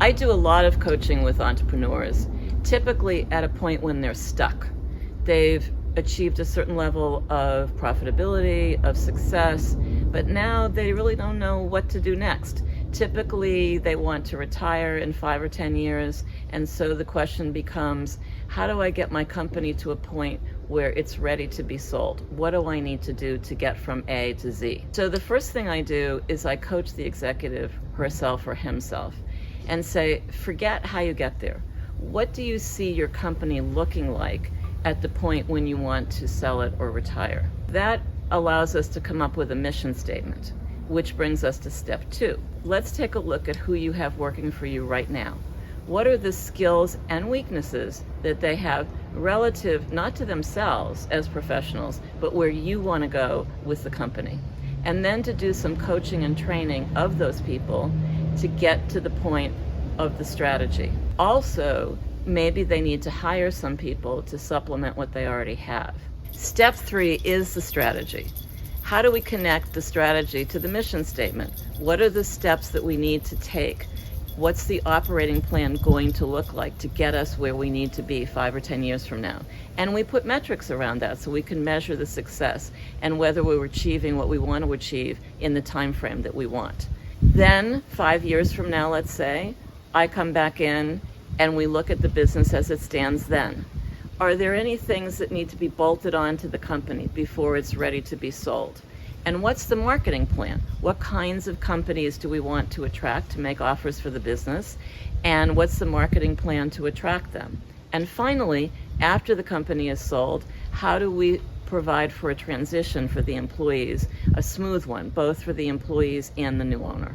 I do a lot of coaching with entrepreneurs, typically at a point when they're stuck. They've achieved a certain level of profitability, of success, but now they really don't know what to do next. Typically, they want to retire in 5 or 10 years, and so the question becomes, how do I get my company to a point where it's ready to be sold? What do I need to do to get from A to Z? So the first thing I do is I coach the executive, herself or himself, and say, forget how you get there. What do you see your company looking like at the point when you want to sell it or retire? That allows us to come up with a mission statement, which brings us to step 2. Let's take a look at who you have working for you right now. What are the skills and weaknesses that they have relative, not to themselves as professionals, but where you want to go with the company? And then to do some coaching and training of those people to get to the point of the strategy. Also, maybe they need to hire some people to supplement what they already have. Step 3 is the strategy. How do we connect the strategy to the mission statement? What are the steps that we need to take? What's the operating plan going to look like to get us where we need to be 5 or 10 years from now? And we put metrics around that so we can measure the success and whether we're achieving what we want to achieve in the time frame that we want. Then 5 years from now, let's say, I come back in and we look at the business as it stands then. Are there any things that need to be bolted onto the company before it's ready to be sold? And what's the marketing plan? What kinds of companies do we want to attract to make offers for the business? And what's the marketing plan to attract them? And finally, after the company is sold, how do we provide for a transition for the employees, a smooth one, both for the employees and the new owner?